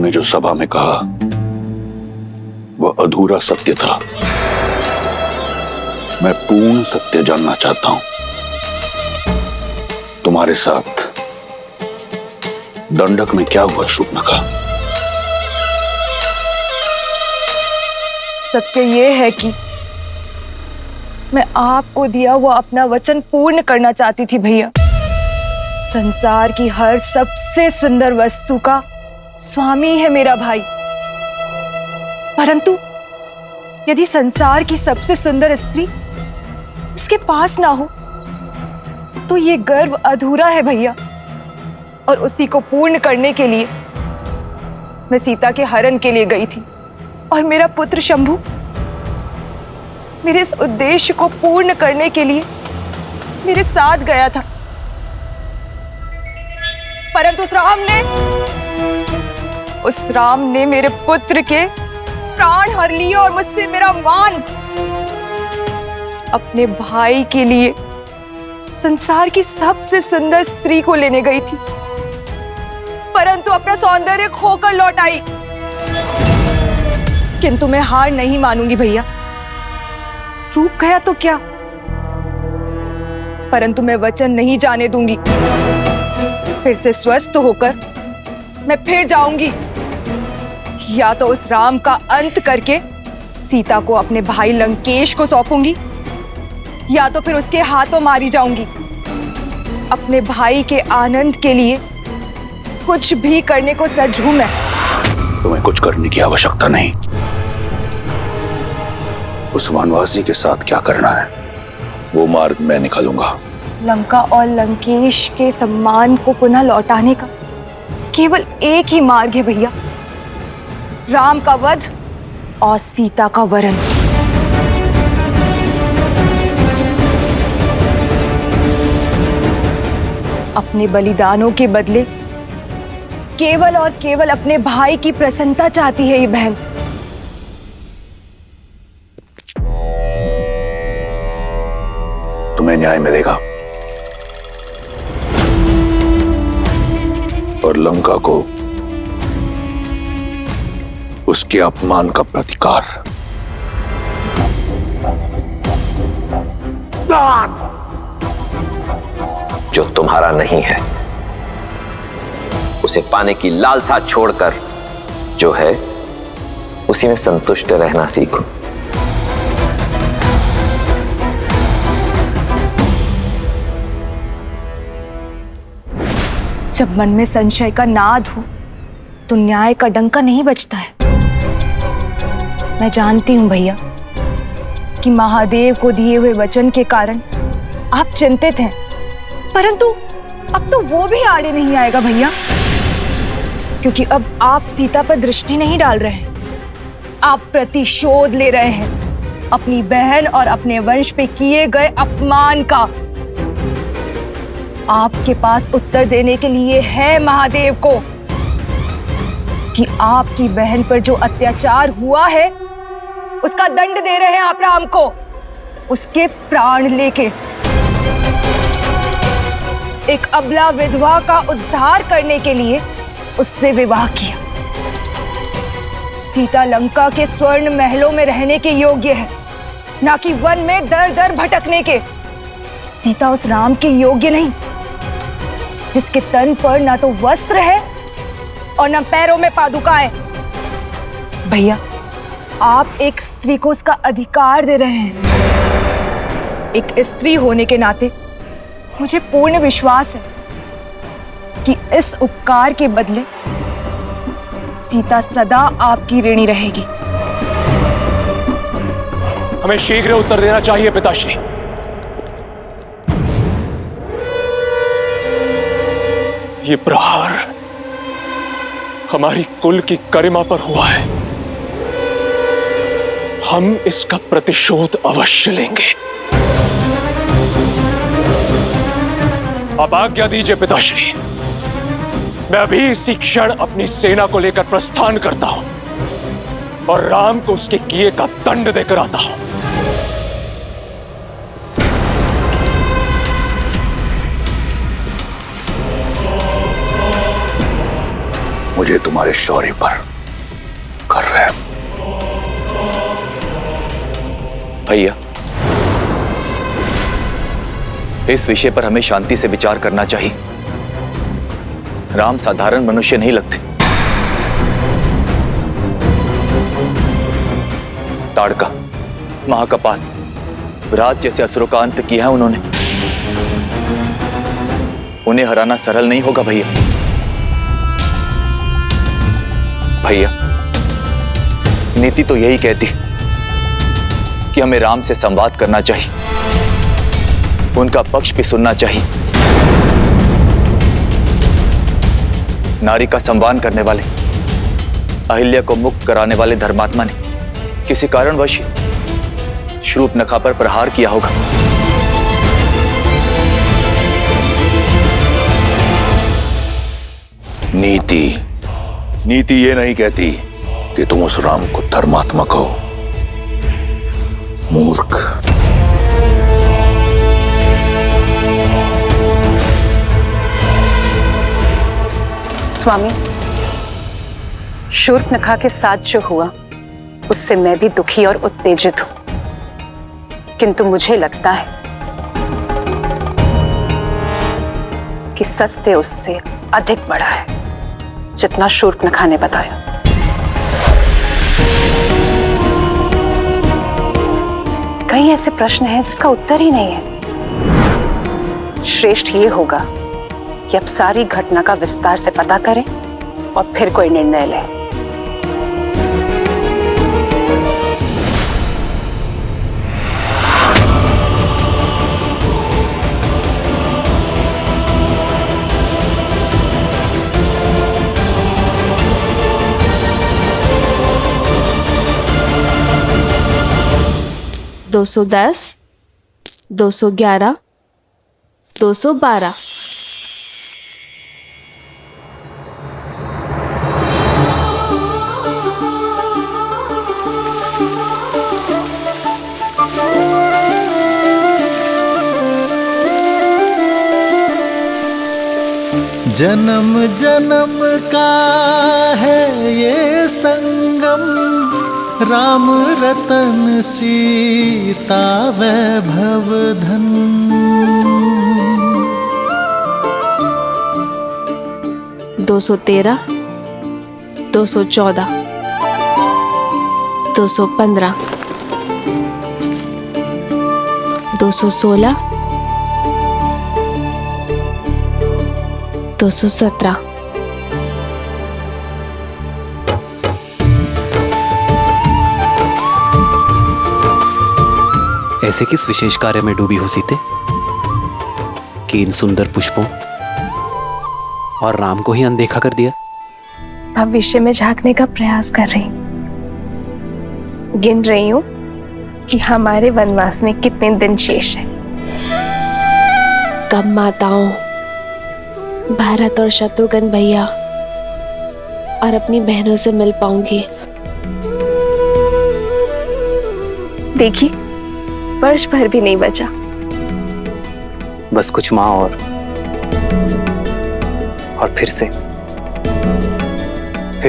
तूने जो सभा में कहा वह अधूरा सत्य था। मैं पूर्ण सत्य जानना चाहता हूं। तुम्हारे साथ दंडक में क्या हुआ शूर्पणखा? सत्य यह है कि मैं आपको दिया हुआ अपना वचन पूर्ण करना चाहती थी भैया। संसार की हर सबसे सुंदर वस्तु का स्वामी है मेरा भाई, परंतु यदि संसार की सबसे सुंदर स्त्री उसके पास ना हो तो ये गर्व अधूरा है भैया। और उसी को पूर्ण करने के लिए मैं सीता के हरण के लिए गई थी और मेरा पुत्र शंभु मेरे इस उद्देश्य को पूर्ण करने के लिए मेरे साथ गया था, परंतु उस राम ने मेरे पुत्र के प्राण हर लिए और मुझसे मेरा मान अपने भाई के लिए संसार की सबसे सुंदर स्त्री को लेने गई थी, परंतु अपना सौंदर्य खोकर लौट आई। किंतु मैं हार नहीं मानूंगी भैया। रूप गया तो क्या, परंतु मैं वचन नहीं जाने दूंगी। फिर से स्वस्थ होकर मैं फिर जाऊंगी, या तो उस राम का अंत करके सीता को अपने भाई लंकेश को सौंपूंगी, या तो फिर उसके हाथों मारी जाऊंगी। अपने भाई के आनंद के लिए कुछ भी करने को सज्ज हूं मैं। तुम्हें कुछ करने की आवश्यकता नहीं। उस वनवासी के साथ क्या करना है वो मार्ग मैं निकालूंगा। लंका और लंकेश के सम्मान को पुनः लौटाने का केवल एक ही मार्ग है भैया, राम का वध और सीता का वरण। अपने बलिदानों के बदले केवल और केवल अपने भाई की प्रसन्नता चाहती है ये बहन। तुम्हें न्याय मिलेगा और लंका को उसके अपमान का प्रतिकार। जो तुम्हारा नहीं है उसे पाने की लालसा छोड़कर जो है उसी में संतुष्ट रहना सीखो। जब मन में संशय का नाद हो तो न्याय का डंका नहीं बजता है। मैं जानती हूं भैया कि महादेव को दिए हुए वचन के कारण आप चिंतित हैं, परंतु अब तो वो भी आड़े नहीं आएगा भैया, क्योंकि अब आप सीता पर दृष्टि नहीं डाल रहे हैं, आप प्रतिशोध ले रहे हैं अपनी बहन और अपने वंश पे किए गए अपमान का। आपके पास उत्तर देने के लिए है महादेव को कि आपकी बहन पर जो अत्याचार हुआ है उसका दंड दे रहे हैं आप राम को, उसके प्राण लेके। एक अबला विधवा का उद्धार करने के लिए उससे विवाह किया। सीता लंका के स्वर्ण महलों में रहने के योग्य है, ना कि वन में दर दर भटकने के। सीता उस राम के योग्य नहीं जिसके तन पर ना तो वस्त्र है और ना पैरों में पादुकाएं। भैया, आप एक स्त्री को उसका अधिकार दे रहे हैं। एक स्त्री होने के नाते मुझे पूर्ण विश्वास है कि इस उपकार के बदले सीता सदा आपकी ऋणी रहेगी। हमें शीघ्र उत्तर देना चाहिए पिताश्री। ये प्रहार हमारी कुल की गरिमा पर हुआ है, हम इसका प्रतिशोध अवश्य लेंगे। अब आज्ञा दीजिए पिताश्री, मैं अभी इसी क्षण अपनी सेना को लेकर प्रस्थान करता हूं और राम को उसके किए का दंड देकर आता हूं। मुझे तुम्हारे शौर्य पर गर्व है। भैया, इस विषय पर हमें शांति से विचार करना चाहिए। राम साधारण मनुष्य नहीं लगते। ताड़का, महाकपाल, विराट जैसे असुरों का अंत किया है उन्होंने। उन्हें हराना सरल नहीं होगा भैया। भैया, नीति तो यही कहती कि हमें राम से संवाद करना चाहिए, उनका पक्ष भी सुनना चाहिए। नारी का सम्मान करने वाले, अहिल्या को मुक्त कराने वाले धर्मात्मा ने किसी कारणवश शूर्पणखा पर प्रहार किया होगा। नीति ये नहीं कहती कि तुम उस राम को धर्मात्मा कहो। मूर्ख। स्वामी, शूर्पणखा के साथ जो हुआ उससे मैं भी दुखी और उत्तेजित हूं, किंतु मुझे लगता है कि सत्य उससे अधिक बड़ा है जितना शूर्पणखा ने बताया। कई ऐसे प्रश्न हैं जिसका उत्तर ही नहीं है। श्रेष्ठ ये होगा कि अब सारी घटना का विस्तार से पता करें और फिर कोई निर्णय लें। दो 210, 211, 212। जन्म जन्म का है ये संगम, राम रतन सीता वैभव धन। 213, 214, 215, 216, 217। ऐसे किस विशेष कार्य में डूबी हो सीते कि इन सुंदर पुष्पों और राम को ही अनदेखा कर दिया? भविष्य में झांकने का प्रयास कर रही हूं। गिन रही हूं कि हमारे वनवास में कितने दिन शेष हैं। कब माताओं, भारत और शत्रुघ्न भैया और अपनी बहनों से मिल पाऊंगी। देखिए, वर्ष भर भी नहीं बचा। बस कुछ माह और फिर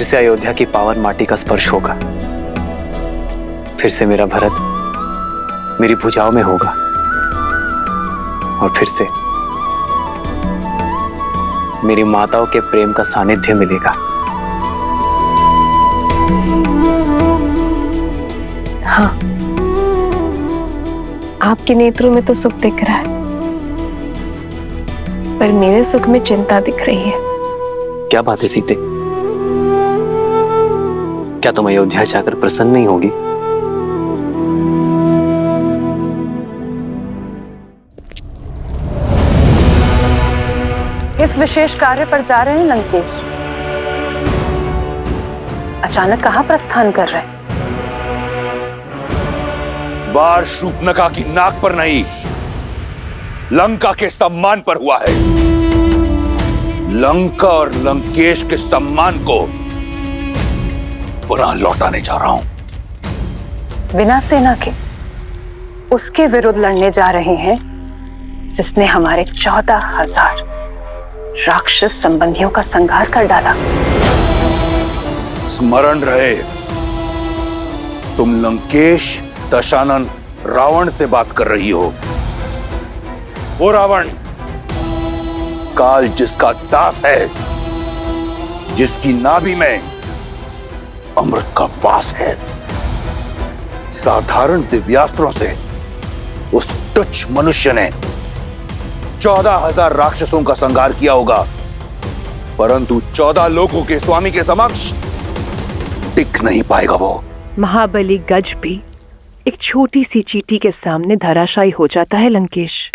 से अयोध्या की पावन माटी का स्पर्श होगा। फिर से मेरा भरत मेरी भुजाओं में होगा और फिर से मेरी माताओं के प्रेम का सानिध्य मिलेगा। हाँ, आपके नेत्रों में तो सुख दिख रहा है, पर मेरे सुख में चिंता दिख रही है। क्या बात है सीते? क्या तुम अयोध्या जाकर प्रसन्न नहीं होगी? इस विशेष कार्य पर जा रहे हैं लंकेश। अचानक कहां प्रस्थान कर रहे हैं? बार शूर्पणखा की नाक पर नहीं, लंका के सम्मान पर हुआ है। लंका और लंकेश के सम्मान को पुनः लौटाने जा रहा हूं। बिना सेना के उसके विरुद्ध लड़ने जा रहे हैं जिसने हमारे 14,000 राक्षस संबंधियों का संहार कर डाला। स्मरण रहे, तुम लंकेश दशानन रावण से बात कर रही हो। वो रावण काल जिसका दास है, जिसकी नाभि में अमृत का वास है। साधारण दिव्यास्त्रों से उस तुच्छ मनुष्य ने 14,000 राक्षसों का संहार किया होगा, परंतु 14 लोगों के स्वामी के समक्ष टिक नहीं पाएगा वो। महाबली गज भी एक छोटी सी चींटी के सामने धराशायी हो जाता है लंकेश।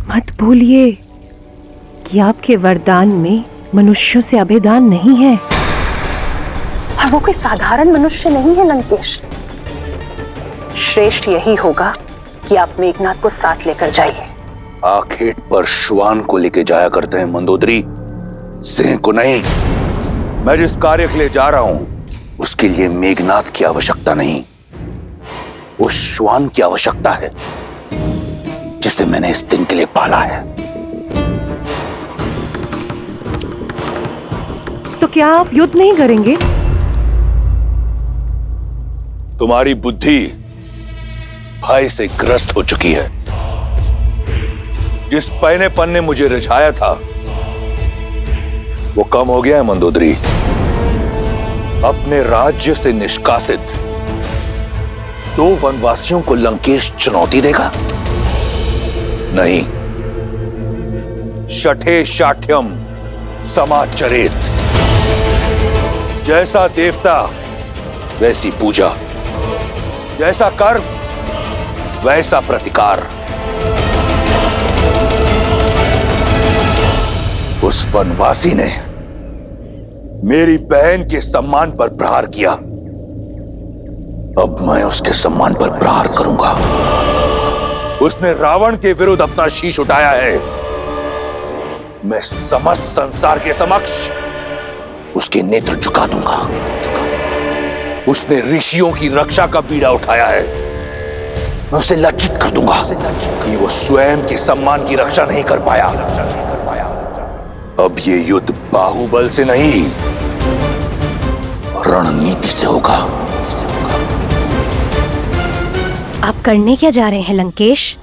मत भूलिए कि आपके वरदान में मनुष्यों से अभेदान नहीं है, और वो कोई साधारण मनुष्य नहीं है लंकेश। श्रेष्ठ यही होगा कि आप मेघनाथ को साथ लेकर जाइए। आखेट पर श्वान को लेके जाया करते हैं मंदोदरी, सिंह को नहीं। मैं जिस कार्य के लिए जा रहा हूं उसके लिए मेघनाथ की आवश्यकता नहीं, उस श्वान की आवश्यकता है जिसे मैंने इस दिन के लिए पाला है। तो क्या आप युद्ध नहीं करेंगे? तुम्हारी बुद्धि भय से ग्रस्त हो चुकी है। जिस पैनेपन ने मुझे रिझाया था वो कम हो गया है मंदोदरी। अपने राज्य से निष्कासित 2 वनवासियों को लंकेश चुनौती देगा? नहीं। शठे शाठ्यम समाचरेत। जैसा देवता वैसी पूजा, जैसा कर्म वैसा प्रतिकार। उस वनवासी ने मेरी बहन के सम्मान पर प्रहार किया, अब मैं उसके सम्मान पर प्रहार करूंगा। उसने रावण के विरुद्ध अपना शीश उठाया है, मैं समस्त संसार के समक्ष उसके नेत्र झुका दूंगा। उसने ऋषियों की रक्षा का बीड़ा उठाया है, मैं उसे लज्जित कर दूंगा कि वो स्वयं के सम्मान की रक्षा नहीं कर पाया। अब ये युद्ध बाहुबल से नहीं, रणनीति से होगा। आप करने क्या जा रहे हैं लंकेश?